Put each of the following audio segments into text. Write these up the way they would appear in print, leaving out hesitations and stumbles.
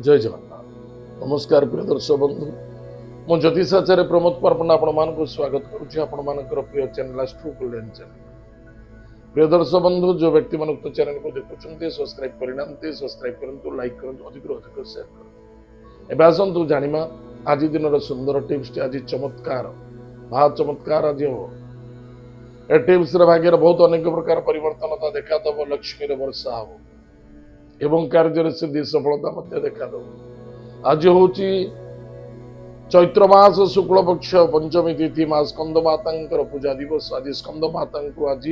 जय जगन्नाथ। नमस्कार प्रिय दर्शक बंधु, मु ज्योतिषाचार्य प्रमोद पार्पण आपको स्वागत करुँच प्रिय चैनल एस्ट्रो गोल्डन चैनल। प्रिय दर्शक बंधु, जो व्यक्ति मान उक्त चैनल को देखुं सब्सक्राइब करना सब्सक्राइब करूँ, लाइक करूँ, अधिक अधिक शेयर करूँ। एवं आसतु जाना आज दिन सुंदर टिप्स। आज चमत्कार महा चमत्कार आज हो। ए टिप्स भाग्य बहुत अनेक प्रकार परिवर्तन देखा दब। लक्ष्मी वर्षा हो एवं कार्य सिद्धि सफलता देखा दब। आज हूँ चैत्र मास शुक्ल पक्ष पंचमी तिथि माँ स्कंद माता पूजा दिवस। आज स्कंद माता को आज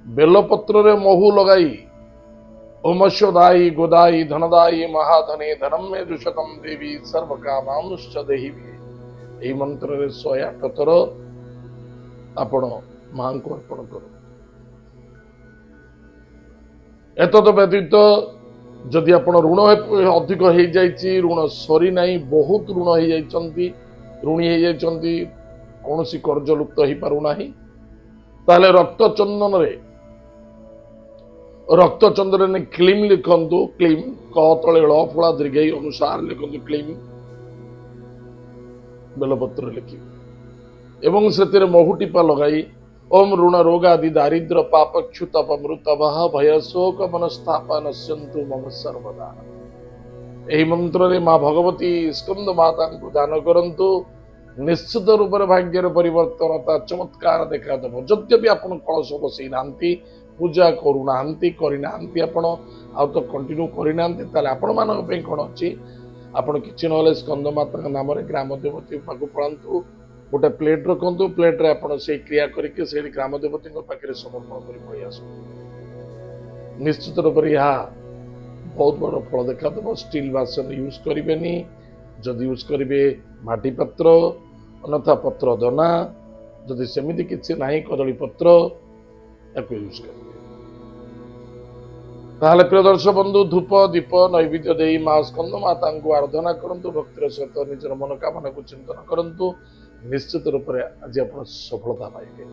बेलपत्र रे महू लगाई ओमस्वदायी गोदायी धनदायी महाधने धनम में दुशतम देवी सर्व कामांश्च देहि। यही मंत्र 108 थर आपण मां को अर्पण करो। एतद व्यतीत जदि आपण ऋण अधिक हो जाइए, ऋण सरी ना, बहुत ऋण हो जाती, ऋणी हो जाती, कौन सी कर्ज लुप्त हो पारना, ताले रक्तचंदन क्लीम लिखंतु। क्लीम क तले ळ फला दीर्घ अनुसार लिखंतु। क्लीम बेलपत्र लिखिए एवं से महू टीपा लगाई ओम ऋण रोग आदि दारिद्र पाप क्षुत मृत भय शोक मनस्ताप नश्यन्तु मम सर्वदा। यही मंत्र माँ भगवती स्कंद माता को दान करंतु। निश्चित रूप से भाग्यर परिवर्तनता चमत्कार देखा दब। जद्यपि आप कलश बसई ना, पूजा करूना, तो कंटिन्यू करना, आपण मान कौन अच्छी आपण कि ना स्कंद माता नाम ग्राम देवती पाक पड़ातु। गोटे प्लेट रखु, प्लेट रे आपण से क्रिया करके से ग्राम देवती पाखे समर्पण कर पड़े आस। निश्चित रूप से यह बहुत बड़ फल देखा दब। स्टील बासन यूज करें, जदि यूज करेंगे माटी पात्र अन्यथा पत्र दना, जदि सेमती किसी ना कदली पत्र या यूज करेंगे। ताहले प्रिय दर्शक बंधु, धूप दीप नैवेद्य दे माँ स्कंद माता को आराधना करूँ। भक्तिर सहित निजर मनोकामना को चिंतन करूँ। निश्चित रूप से आज आप सफलता पाइबे।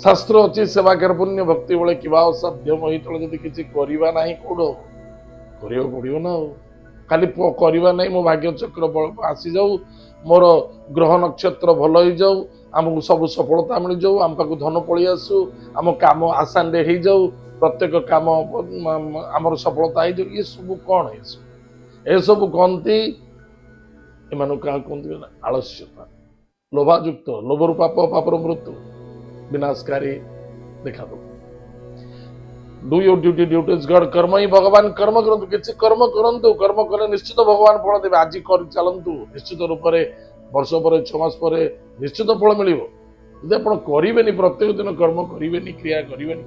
शास्त्र अच्छी सेवाकार पुण्य भक्ति बेले क्या असाध्य महितल जदि किसी करवा ना कौड़ कर पड़ो ना। खाली करवा ना, मो भाग्य चक्र आसी जाऊ, मोर ग्रह नक्षत्र भल हो जाऊ, आमको सब सफलता मिल जाऊ, आम पाक धन पलि आसू, आम कम आसान हो जाऊ, प्रत्येक कम आमर सफलता हो जाऊ। ये सब कौन ये सब कहती एम क्या कहते आलस्यता, लोभायुक्त, लोभर पाप, पापर मृत्यु, विनाशकारी देखा दो। Do your duty, duty is God. कर्म ही भगवान। कर्म करंतु, किसी कर्म करंतु, कर्म कले निश्चित भगवान फल देवे। आज कर चलंतु, निश्चित रूप से वर्ष पर 6 मास पर निश्चित फल मिलिबो। यदि आपण करिवेनी, प्रत्येक दिन कर्म करिवेनी, क्रिया करिवेनी।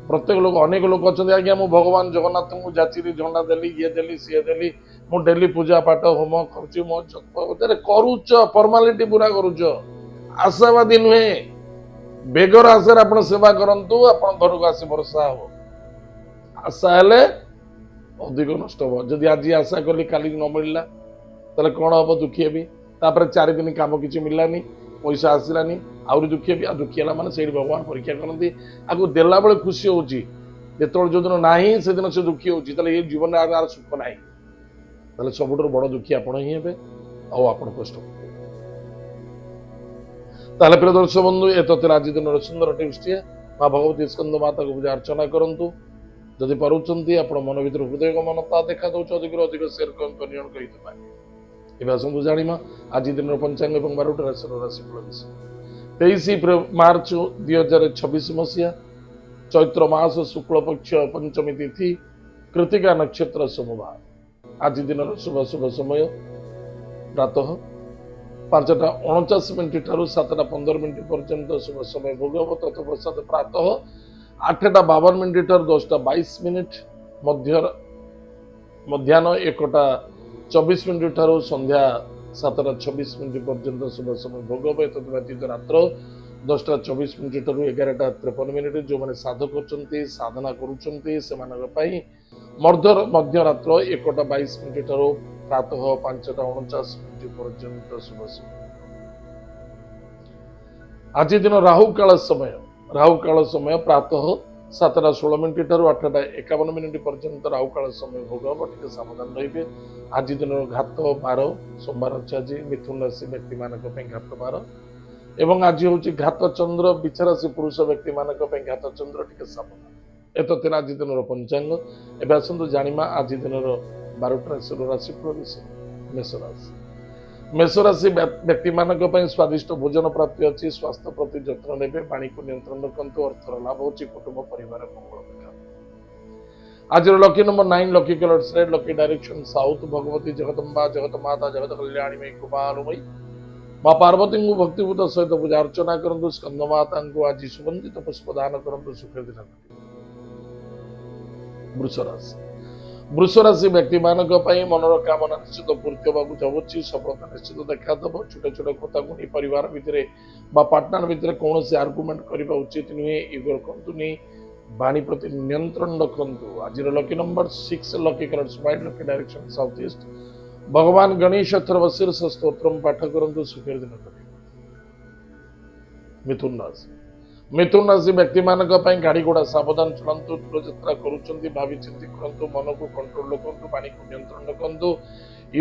प्रत्येक लोग, अनेक लोग अच्छा आज्ञा मु भगवान जगन्नाथ को जाचिरी झंडा देली, ये देली, सी देली, मु डेली पूजा पाठ होम करुच्ची, मो करुच फॉर्मालिटी पूरा करुच, आशावादी नुहे। बेगर आशा आप सेवा करंतु, आपण घर को आसी वर्षा हो। आशा हेले अधिक नष्ट हो। जदि आज आशा कली काली न मिलला ताले कौन हम दुखी हेबी। तापर 4 दिन काम किसी मिललानी, पैसा आसलानी, आउरी दुखी हेबी। आ दुखी है माने से भगवान परीक्षा करती। आपको देला बेले खुशी होची, जो दिन ना से दिन से दुखी होची, ताले ये जीवन में सुख ना, ताले सबुठ बड़ दुखी आपण ही हेबे, आपण कष्ट। ताले प्रिय दर्शक बंधु, ए तथ्य आज दिन सुंदर टिप्स टे। माँ भगवती स्कंद माता को पूजा अर्चना करंतु। जदि पारुचंती आपण मन भीतर हृदय गमनता देखा दउछ, अधिक अधिक शेयर करंतु, नियम करिते पाए। एबे आसंतु जानिमा आज दिन पंचांग एवं 12टी राशि राशिफल विषय। 23 मार्च 2026 मसीहा चैत्र मास शुक्ल पक्ष पंचमी तिथि कृतिका नक्षत्र सोमवार। आज दिन शुभ शुभ समय प्रातः 5:49 ठारू 7:15 पर्यंत शुभ समय भोग हम। तत्प्रसाद प्रातः 8:52 ठारू 10:22 मध्याह्न 1:24 ठारू संध्या 7:26 पर्यंत शुभ समय भोग हम। तद्व्यतीत रात्र 10:24 ठारू 11:53 जो मैंने साधक होचंती, साधना करुचंती से मध्य रात्र 1:22 ठारू प्रातः 5:49 पर्यंत शुभ समय। आज दिन राहु काल समय प्रातः 7ଟା 16 ଠାରୁ 8ଟା 51 पर्यंत राहुकाଳ ସମୟ ଭୋଗ ହେବ, ଟିକେ ସାବଧାନ ରହିବେ। ଆଜି ଦିନର ଘାତ ବାର, ସୋମବାର ଅଛି ଆଜି, ମିଥୁନ ରାଶି ବ୍ୟକ୍ତିମାନଙ୍କ ପାଇଁ ଘାତ ବାର ଏବଂ ଆଜି ହେଉଛି ଘାତ ଚନ୍ଦ୍ର, ବିଛା ରାଶି ପୁରୁଷ ବ୍ୟକ୍ତିମାନଙ୍କ ପାଇଁ ଘାତ ଚନ୍ଦ୍ର, ଟିକେ ସାବଧାନ। ଏତ ଥିଲା ଆଜି ଦିନର ପଞ୍ଚାଙ୍ଗ। ଏବେ ଆସନ୍ତୁ ଜାଣିବା ଆଜି ଦିନର 12ଟି ରାଶିର ରାଶିଫଳ ବିଷୟ। ମେଷ ରାଶି। ମେଷ ରାଶି ବ୍ୟକ୍ତିମାନଙ୍କ ପାଇଁ ସ୍ୱାଦିଷ୍ଟ ଭୋଜନ ପ୍ରାପ୍ତି ଅଛି। ସ୍ୱାସ୍ଥ୍ୟ ପ୍ରତି ଯତ୍ନ ନେବେ, ବାଣୀକୁ ନିୟନ୍ତ୍ରଣ ରଖନ୍ତୁ, ଅର୍ଥର ଲାଭ ହେଉଛି, କୁଟୁମ୍ବ ପରିବାର ମଙ୍ଗଳ ଦେଖା। ଆଜିର lucky number 9, lucky colours red, lucky direction south. Bhagavati Jagadamba, ଜଗତ ମାତା, ଜଗତ କଲ୍ୟାଣୀମୟୀ, କୃପାଲୁମୟୀ ମା ପାର୍ବତୀଙ୍କୁ ଭକ୍ତିଭୂତ ସହିତ ପୂଜା ଅର୍ଚ୍ଚନା କରନ୍ତୁ। ସ୍କନ୍ଦ ମାତାଙ୍କୁ ଆଜି ସୁଗନ୍ଧିତ ପୁଷ୍ପ ଦାନ କରନ୍ତୁ। ସୁଖ ଦିନ। ବୃଷ ରାଶି। ବୃଷ ରାଶି ବ୍ୟକ୍ତିମାନଙ୍କ ପାଇଁ ମନର କାମନା ନିଶ୍ଚିତ ପୂର୍ତ୍ତି ହେବାକୁ ଯାଉଛି। ସଫଳତା ନିଶ୍ଚିତ ଦେଖାଦେବ। ଛୋଟ ଛୋଟ କଥାକୁ ନେଇ ପରିବାର ଭିତରେ ବା ପାର୍ଟନର ଭିତରେ କୌଣସି ଆର୍ଗୁମେଣ୍ଟ କରିବା ଉଚିତ ନୁହେଁ। ଇଗୋ ରଖନ୍ତୁନି, ବାଣୀ ପ୍ରତି ନିୟନ୍ତ୍ରଣ ରଖନ୍ତୁ। ଆଜିର lucky number 6, lucky colours white, lucky direction south east. ଭଗବାନ ଗଣେଶ ଅଥର୍ବ ଶୀର୍ଷ ସ୍ତୋତ୍ରମ୍ ପାଠ କରନ୍ତୁ। ସୁଖର ଦିନ କରିବେ। ମିଥୁନ ରାଶି। ମିଥୁନ ରାଶି ବ୍ୟକ୍ତିମାନଙ୍କ ପାଇଁ ଗାଡ଼ି ଘୋଡ଼ା ସାବଧାନ ଚଳାନ୍ତୁ। ଦୂରଯାତ୍ରା କରୁଛନ୍ତି, ଭାବି ଚିନ୍ତି କରନ୍ତୁ। ମନକୁ କଣ୍ଟ୍ରୋଲ ରଖନ୍ତୁ, ପାଣିକୁ ନିୟନ୍ତ୍ରଣ ରଖନ୍ତୁ।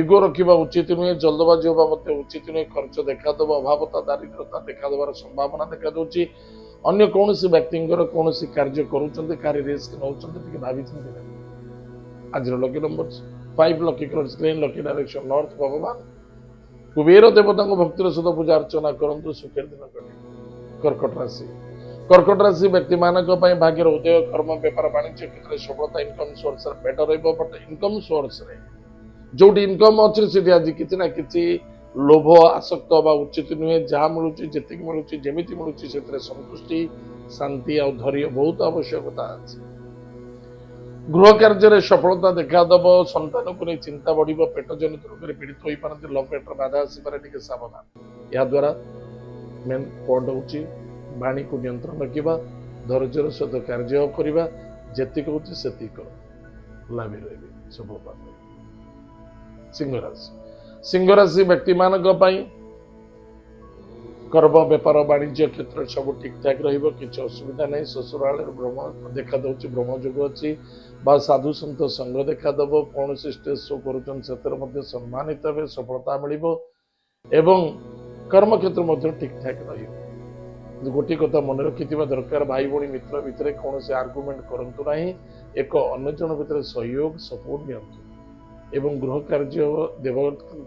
ଇଗୋ ରଖିବା ଉଚିତ ନୁହେଁ, ଜଲ୍ଦବାଜି ହେବା ମଧ୍ୟ ଉଚିତ ନୁହେଁ। ଖର୍ଚ୍ଚ ଦେଖାଦେବ, ଅଭାବତା ଦାରିଦ୍ରତା ଦେଖାଦେବାର ସମ୍ଭାବନା ଦେଖାଯାଉଛି। ଅନ୍ୟ କୌଣସି ବ୍ୟକ୍ତିଙ୍କର କୌଣସି କାର୍ଯ୍ୟ କରୁଛନ୍ତି, କାହାରି ରିସ୍କ ନେଉଛନ୍ତି, ଟିକେ ଭାବି ଚିନ୍ତି ନେବେ। ଆଜିର lucky number 5, lucky colours green, lucky direction north. ଭଗବାନ କୁବେର ଦେବତାଙ୍କୁ ଭକ୍ତିର ସହିତ ପୂଜା ଅର୍ଚ୍ଚନା କରନ୍ତୁ। ସୁଖର ଦିନ କରିବେ। କର୍କଟ ରାଶି। କର୍କଟ ରାଶି ବ୍ୟକ୍ତିମାନଙ୍କ ପାଇଁ ଭାଗ୍ୟର ଉଦୟ, କର୍ମ, ବେପାର, ବାଣିଜ୍ୟ କ୍ଷେତ୍ରରେ ସଫଳତା, ଇନକମ୍ ସୋର୍ସରେ ବେଟର ରହିବ। ବଟ୍ ଇନକମ୍ ସୋର୍ସରେ ଯୋଉଠି ଇନକମ୍ ଅଛି ସେଠି ଆଜି କିଛି ନା କିଛି ଲୋଭ ଆସକ୍ତ ହେବା ଉଚିତ ନୁହେଁ। ଯାହା ମିଳୁଛି, ଯେତିକି ମିଳୁଛି, ଯେମିତି ମିଳୁଛି ସେଥିରେ ସନ୍ତୁଷ୍ଟି, ଶାନ୍ତି ଆଉ ଧୈର୍ଯ୍ୟ ବହୁତ ଆବଶ୍ୟକତା ଅଛି। ଗୃହ କାର୍ଯ୍ୟରେ ସଫଳତା ଦେଖାଦେବ। ସନ୍ତାନକୁ ନେଇ ଚିନ୍ତା ବଢିବ। ପେଟ ଜନିତ ରୋଗରେ ପୀଡ଼ିତ ହୋଇପାରନ୍ତି। ଲଭ୍ ମ୍ୟାଟର ବାଧା ଆସିପାରେ, ଟିକେ ସାବଧାନ। ଏହାଦ୍ୱାରା ମେନ୍ ପଏଣ୍ଟ ହେଉଛି ବାଣୀକୁ ନିୟନ୍ତ୍ରଣ ରଖିବା, ଧୈର୍ଯ୍ୟର ସହିତ କାର୍ଯ୍ୟ କରିବା। ଯେତିକି ହେଉଛି ସେତିକି କର, ଲାଭି ରହିବେ, ସଫଳତା। ସିଂହ ରାଶି। ସିଂହ ରାଶି ବ୍ୟକ୍ତିମାନଙ୍କ ପାଇଁ କର୍ମ, ବେପାର, ବାଣିଜ୍ୟ କ୍ଷେତ୍ରରେ ସବୁ ଠିକଠାକ ରହିବ, କିଛି ଅସୁବିଧା ନାହିଁ। ଶ୍ୱଶୁରାଳୟରେ ଭ୍ରମଣ ଦେଖାଦେଉଛି, ଭ୍ରମଣ ଯୋଗ ଅଛି ବା ସାଧୁ ସନ୍ଥ ସଙ୍ଗ ଦେଖାଦେବ। କୌଣସି ଷ୍ଟେଜ ଶୋ କରୁଛନ୍ତି ସେଥିରେ ମଧ୍ୟ ସମ୍ମାନିତ ହେବେ, ସଫଳତା ମିଳିବ ଏବଂ କର୍ମକ୍ଷେତ୍ର ମଧ୍ୟ ଠିକଠାକ ରହିବ। ଗୋଟିଏ କଥା ମନେ ରଖିଥିବା ଦରକାର, ଭାଇ ଭଉଣୀ ମିତ୍ର ଭିତରେ କୌଣସି ଆର୍ଗୁମେଣ୍ଟ କରନ୍ତୁ ନାହିଁ। ଏକ ଅନ୍ୟ ଜଣ ଭିତରେ ସହଯୋଗ, ସପୋର୍ଟ ନିଅନ୍ତୁ ଏବଂ ଗୃହ କାର୍ଯ୍ୟ, ଦେବ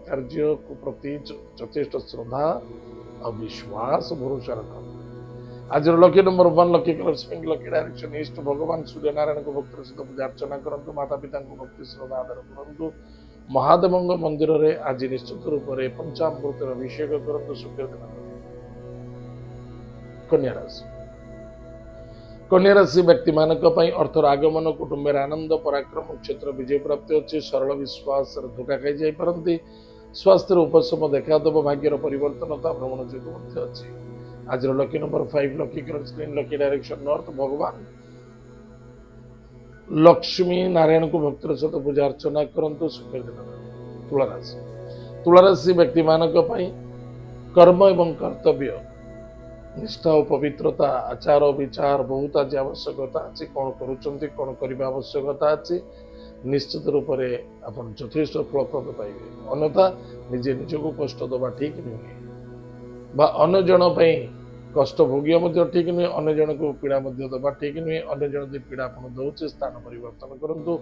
କାର୍ଯ୍ୟ ପ୍ରତି ଯଥେଷ୍ଟ ଶ୍ରଦ୍ଧା ଆଉ ବିଶ୍ୱାସ ଭରସା ରଖନ୍ତୁ। ଆଜିର lucky number 1, lucky colours pink, lucky direction east. ଭଗବାନ ସୂର୍ଯ୍ୟନାରାୟଣଙ୍କ ଭକ୍ତିର ସହିତ ପୂଜା ଅର୍ଚ୍ଚନା କରନ୍ତୁ। ମାତା ପିତାଙ୍କୁ ଭକ୍ତି ଶ୍ରଦ୍ଧା ଆଦର କରନ୍ତୁ। ମହାଦେବଙ୍କ ମନ୍ଦିରରେ ଆଜି ନିଶ୍ଚିତ ରୂପରେ ପଞ୍ଚାମୃତର ଅଭିଷେକ କରନ୍ତୁ। ସୁଖର ଦିନ। କନ୍ୟା ରାଶି। କନ୍ୟା ରାଶି ବ୍ୟକ୍ତିମାନଙ୍କ ପାଇଁ ଅର୍ଥର ଆଗମନ, କୁଟୁମ୍ବରେ ଆନନ୍ଦ, ପରାକ୍ରମ, କ୍ଷେତ୍ର ବିଜୟ ପ୍ରାପ୍ତି ଅଛି। ସରଳ ବିଶ୍ୱାସରେ ଧୋକା ଖାଇଯାଇପାରନ୍ତି। ସ୍ୱାସ୍ଥ୍ୟର ଉପଶମ ଦେଖାଦେବ। ଭାଗ୍ୟର ପରିବର୍ତ୍ତନତା, ଭ୍ରମଣ ଯୋଗ ମଧ୍ୟ ଅଛି। ଆଜିର lucky number 5, lucky colours green, lucky direction north. ଭଗବାନ ଲକ୍ଷ୍ମୀ ନାରାୟଣଙ୍କୁ ଭକ୍ତିର ସହିତ ପୂଜା ଅର୍ଚ୍ଚନା କରନ୍ତୁ। ସୁଖର ଦିନ। ତୁଳା ରାଶି। ତୁଳା ରାଶି ବ୍ୟକ୍ତିମାନଙ୍କ ପାଇଁ କର୍ମ ଏବଂ କର୍ତ୍ତବ୍ୟ, ନିଷ୍ଠା ଓ ପବିତ୍ରତା, ଆଚାର ବିଚାର ବହୁତ ଆଜି ଆବଶ୍ୟକତା ଅଛି। କ'ଣ କରୁଛନ୍ତି, କ'ଣ କରିବା ଆବଶ୍ୟକତା ଅଛି। ନିଶ୍ଚିତ ରୂପରେ ଆପଣ ଯଥେଷ୍ଟ ଫଳପ୍ରଦ ପାଇବେ। ଅନ୍ୟଥା ନିଜେ ନିଜକୁ କଷ୍ଟ ଦେବା ଠିକ ନୁହେଁ ବା ଅନ୍ୟ ଜଣ ପାଇଁ କଷ୍ଟ ଭୋଗିବା ମଧ୍ୟ ଠିକ ନୁହେଁ। ଅନ୍ୟ ଜଣଙ୍କୁ ପୀଡ଼ା ମଧ୍ୟ ଦେବା ଠିକ ନୁହେଁ। ଅନ୍ୟ ଜଣ ଯଦି ପୀଡ଼ା ଆପଣ ଦେଉଛି, ସ୍ଥାନ ପରିବର୍ତ୍ତନ କରନ୍ତୁ।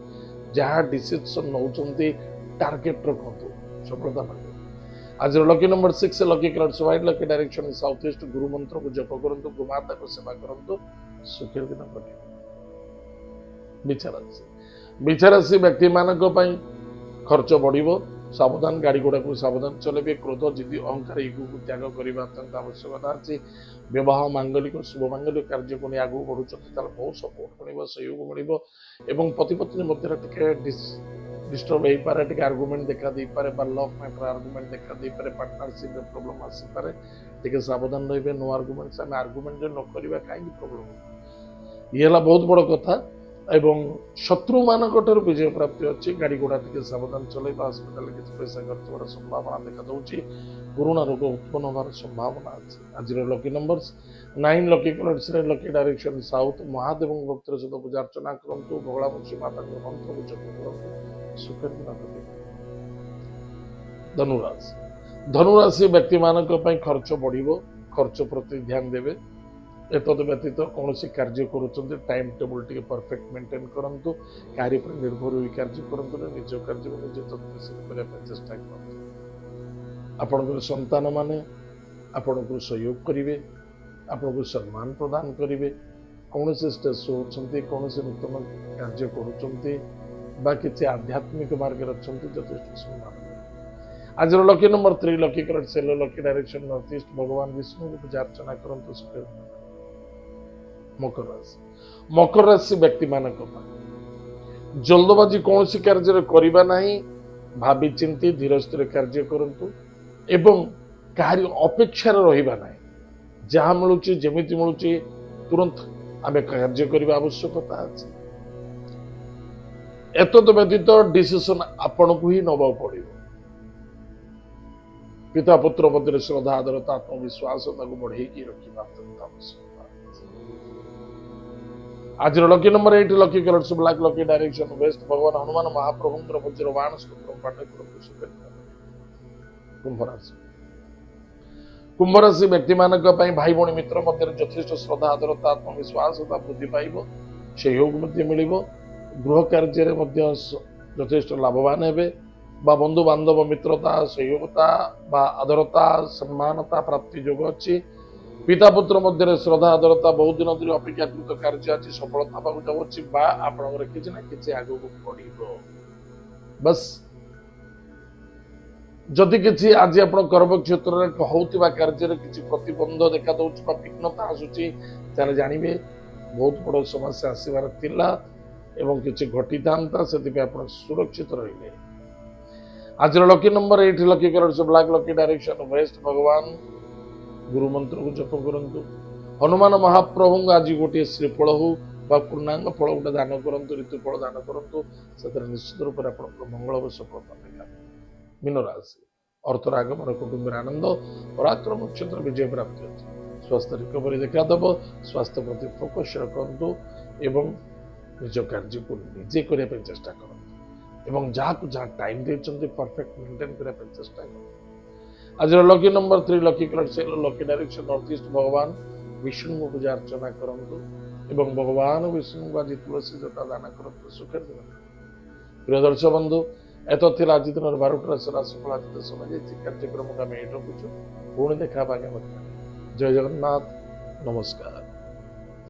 ଯାହା ଡିସିସନ ନେଉଛନ୍ତି ଟାର୍ଗେଟ ରଖନ୍ତୁ, ସଫଳତା ପାଇବେ। ଆଜିର lucky number 6, lucky colours white, lucky direction south east. ଗୁରୁ ମନ୍ତ୍ରକୁ ଜପ କରନ୍ତୁ, ଗୋମାତାକୁ ସେବା କରନ୍ତୁ। ସୁଖର ଦିନ କଟିବ। ବିଛା ରାଶି। ବିଛା ରାଶି ବ୍ୟକ୍ତିମାନଙ୍କ ପାଇଁ ଖର୍ଚ୍ଚ ବଢିବ, ସାବଧାନ। ଗାଡ଼ି ଘୋଡ଼ାକୁ ସାବଧାନ ଚଲେଇବେ। କ୍ରୋଧ, ଜିଦି, ଅହଙ୍କାର, ଇଗୋକୁ ତ୍ୟାଗ କରିବା ଅତ୍ୟନ୍ତ ଆବଶ୍ୟକତା ଅଛି। ବିବାହ, ମାଙ୍ଗଲିକ, ଶୁଭ ମାଙ୍ଗଲିକ କାର୍ଯ୍ୟକୁ ନେଇ ଆଗକୁ ବଢୁଛନ୍ତି, ତାହେଲେ ବହୁତ ସପୋର୍ଟ ମିଳିବ, ସହଯୋଗ ମିଳିବ ଏବଂ ପତି ପତ୍ନୀ ମଧ୍ୟରେ ଟିକେ डिस्टर्ब ହେଇପାରେ, ଟିକେ ଆର୍ଗୁମେଣ୍ଟ ଦେଖା ଦେଇପାରେ ବା ଲଭ୍ ମ୍ୟାଟର ଆର୍ଗୁମେଣ୍ଟ ଦେଖା ଦେଇପାରେ, ପାର୍ଟନରସିପରେ ପ୍ରୋବ୍ଲେମ ଆସିପାରେ। ଟିକେ ସାବଧାନ ରହିବେ। ନୋ ଆର୍ଗୁମେଣ୍ଟ, ଆମେ ଆର୍ଗୁମେଣ୍ଟ ଯଦି ନ କରିବା କାହିଁକି ପ୍ରୋବ୍ଲେମ? ଇଏ ହେଲା ବହୁତ ବଡ଼ କଥା। ଏବଂ ଶତ୍ରୁ ମାନଙ୍କଠାରୁ ବିଜୟ ପ୍ରାପ୍ତି ଅଛି। ଗାଡ଼ି ଘୋଡ଼ା ଟିକେ ସାବଧାନ ଚଲେଇବା, ହସ୍ପିଟାଲରେ କିଛି ପଇସା ଖର୍ଚ୍ଚ ହେବାର ସମ୍ଭାବନା ଦେଖାଯାଉଛି। ପୁରୁଣା ରୋଗ ଉତ୍ପନ୍ନ ହେବାର ସମ୍ଭାବନା ଅଛି। ଆଜିର lucky numbers 9, lucky colours, lucky direction south. ମହାଦେବଙ୍କ ଭକ୍ତିର ସହିତ ପୂଜା ଅର୍ଚ୍ଚନା କରନ୍ତୁ, ବଗଳାମୁଖୀ ମାତାଙ୍କ ମନ୍ତ୍ରକୁ ଜପ କରନ୍ତୁ, ସୁଖରେ ଦିନ କଟିବ। ଧନୁରାଶି ଧନୁରାଶି ବ୍ୟକ୍ତିମାନଙ୍କ ପାଇଁ ଖର୍ଚ୍ଚ ବଢ଼ିବ, ଖର୍ଚ୍ଚ ପ୍ରତି ଧ୍ୟାନ ଦେବେ। ଏତଦ୍ ବ୍ୟତୀତ କୌଣସି କାର୍ଯ୍ୟ କରୁଛନ୍ତି ଟାଇମ୍ ଟେବୁଲ୍ ଟିକେ ପରଫେକ୍ଟ ମେଣ୍ଟେନ୍ କରନ୍ତୁ। କାହାରି ଉପରେ ନିର୍ଭର ହୋଇ କାର୍ଯ୍ୟ କରନ୍ତୁନି, ନିଜ କାର୍ଯ୍ୟକୁ ନିଜେ ଯତ୍ନଶୀଳ କରିବା ପାଇଁ ଚେଷ୍ଟା କରନ୍ତୁ। ଆପଣଙ୍କର ସନ୍ତାନମାନେ ଆପଣଙ୍କୁ ସହଯୋଗ କରିବେ, ଆପଣଙ୍କୁ ସମ୍ମାନ ପ୍ରଦାନ କରିବେ। କୌଣସି ଷ୍ଟେଜ୍ ଅଛନ୍ତି, କୌଣସି ନୂତନ କାର୍ଯ୍ୟ କରୁଛନ୍ତି ବା କିଛି ଆଧ୍ୟାତ୍ମିକ ମାର୍ଗରେ ଅଛନ୍ତି, ଯଥେଷ୍ଟ ସମ୍ମାନ କରିବେ। ଆଜିର lucky number 3, lucky colour yellow, lucky direction north east. ଭଗବାନ ବିଷ୍ଣୁଙ୍କୁ ପୂଜା ଅର୍ଚ୍ଚନା କରନ୍ତୁ, ସୁଖରେ ଦିନ କଟିବ। ମକର ରାଶି ମକର ରାଶି ବ୍ୟକ୍ତିମାନଙ୍କ ପାଇଁ ଜଲ୍ଦବାଜି କୌଣସି କାର୍ଯ୍ୟରେ କରିବା ନାହିଁ। ଭାବି ଚିନ୍ତି ଧୀର ସ୍ଥିର କାର୍ଯ୍ୟ କରନ୍ତୁ ଏବଂ କାହାରି ଅପେକ୍ଷାରେ ରହିବା ନାହିଁ। ଯାହା ମିଳୁଛି ଯେମିତି ମିଳୁଛି ତୁରନ୍ତ ଆମେ କାର୍ଯ୍ୟ କରିବା ଆବଶ୍ୟକତା ଅଛି। ଏତଦ୍ ବ୍ୟତୀତ ଡିସିସନ ଆପଣଙ୍କୁ ହିଁ ନେବାକୁ ପଡ଼ିବ। ପିତା ପୁତ୍ର ମଧ୍ୟରେ ଶ୍ରଦ୍ଧା, ଆଦରତା, ଆତ୍ମବିଶ୍ୱାସ ତାକୁ ବଢେଇକି ରଖିବା ଅତ୍ୟନ୍ତ ଆବଶ୍ୟକ। ଆଜିର lucky number 8, lucky colours black, lucky direction west. ଭଗବାନ ହନୁମାନ ମହାପ୍ରଭୁଙ୍କର ବଜ୍ର ବାଣ ସ୍ତୋତ୍ର ପାଠ କରନ୍ତୁ, ସୁଖରେ ଦିନ କଟିବ। କୁମ୍ଭରାଶି ବ୍ୟକ୍ତିମାନଙ୍କ ପାଇଁ ଭାଇ ଭଉଣୀ ମିତ୍ର ମଧ୍ୟରେ ଯଥେଷ୍ଟ ଶ୍ରଦ୍ଧା, ଆଦରତା, ଆତ୍ମବିଶ୍ୱାସ ବୃଦ୍ଧି ପାଇବ, ସହଯୋଗ ମଧ୍ୟ ମିଳିବ। ଗୃହ କାର୍ଯ୍ୟରେ ମଧ୍ୟ ଯଥେଷ୍ଟ ଲାଭବାନ ହେବେ ବା ବନ୍ଧୁ ବାନ୍ଧବ ମିତ୍ରତା, ସହଯୋଗତା ବା ଆଦରତା, ସମ୍ମାନତା ପ୍ରାପ୍ତି ଯୋଗ ଅଛି। ପିତା ପୁତ୍ର ମଧ୍ୟରେ ଶ୍ରଦ୍ଧା, ଆଦରତା, ବହୁତ ଦିନ ଧରି ଅପେକ୍ଷାକୃତ କାର୍ଯ୍ୟ ଆଜି ସଫଳତା ହେବାକୁ ଯାଉଛି ବା ଆପଣଙ୍କର କିଛି ନା କିଛି ଆଗକୁ ବଢିବ। ବସ୍ ଯଦି କିଛି ଆଜି ଆପଣ କର୍ମକ୍ଷେତ୍ରରେ ହଉଥିବା କାର୍ଯ୍ୟରେ କିଛି ପ୍ରତିବନ୍ଧ ଦେଖାଦେଉଛି ବା ବିଘ୍ନତା ଆସୁଛି, ତାହେଲେ ଜାଣିବେ ବହୁତ ବଡ଼ ସମସ୍ୟା ଆସିବାର ଥିଲା ଏବଂ କିଛି ଘଟିଥାନ୍ତା, ସେଥିପାଇଁ ଆପଣ ସୁରକ୍ଷିତ ରହିଲେ। ଆଜିର lucky number 8, lucky colours black, lucky direction west. ଭଗବାନ ଗୁରୁ ମନ୍ତ୍ରକୁ ଜପ କରନ୍ତୁ। ହନୁମାନ ମହାପ୍ରଭୁଙ୍କୁ ଆଜି ଗୋଟିଏ ଶ୍ରୀଫଳ ହଉ ବା ପୂର୍ଣ୍ଣାଙ୍ଗ ଫଳ ଗୋଟେ ଦାନ କରନ୍ତୁ, ଋତୁ ଫଳ ଦାନ କରନ୍ତୁ, ସେଥିରେ ନିଶ୍ଚିତ ରୂପରେ ଆପଣଙ୍କର ମଙ୍ଗଳ ଓ ସଫଳତା ଦେଖାଦେବ। ମୀନ ରାଶି ଅର୍ଥର ଆଗମନ, କୁଟୁମ୍ବର ଆନନ୍ଦ, ପରାକ୍ରମ କ୍ଷେତ୍ର ବିଜୟ ପ୍ରାପ୍ତି ଅଛି। ସ୍ୱାସ୍ଥ୍ୟ ରିକଭରି ଦେଖାଦେବ। ସ୍ୱାସ୍ଥ୍ୟ ପ୍ରତି ଫୋକସ୍ ରଖନ୍ତୁ ଏବଂ ନିଜ କାର୍ଯ୍ୟକୁ ନିଜେ କରିବା ପାଇଁ ଚେଷ୍ଟା କରନ୍ତୁ ଏବଂ ଯାହାକୁ ଯାହା ଟାଇମ୍ ଦେଇଛନ୍ତି ପରଫେକ୍ଟ ମେଣ୍ଟେନ୍ କରିବା ପାଇଁ ଚେଷ୍ଟା କରନ୍ତୁ। ଆଜିର lucky number 3, lucky colours yellow, lucky direction north east. ଭଗବାନ ବିଷ୍ଣୁଙ୍କୁ ପୂଜା ଅର୍ଚ୍ଚନା କରନ୍ତୁ ଏବଂ ଭଗବାନ ବିଷ୍ଣୁଙ୍କୁ ଆଜି ତୁଳସୀ ଜଟା ଦାନ କରନ୍ତୁ, ସୁଖରେ ଦିନ। ପ୍ରିୟ ଦର୍ଶକ ବନ୍ଧୁ, ଏତଦ୍ ଥିଲା ଆଜି ଦିନର 12ଟି ରାଶିଫଳ। ଆଜି ଦେଶ ଯାଇଛି କାର୍ଯ୍ୟକ୍ରମକୁ ଆମେ ଏଇଠି ରଖୁଛୁ। ପୁଣି ଦେଖା ହେବା ଆଗାମୀ। ଜୟ ଜଗନ୍ନାଥ, ନମସ୍କାର।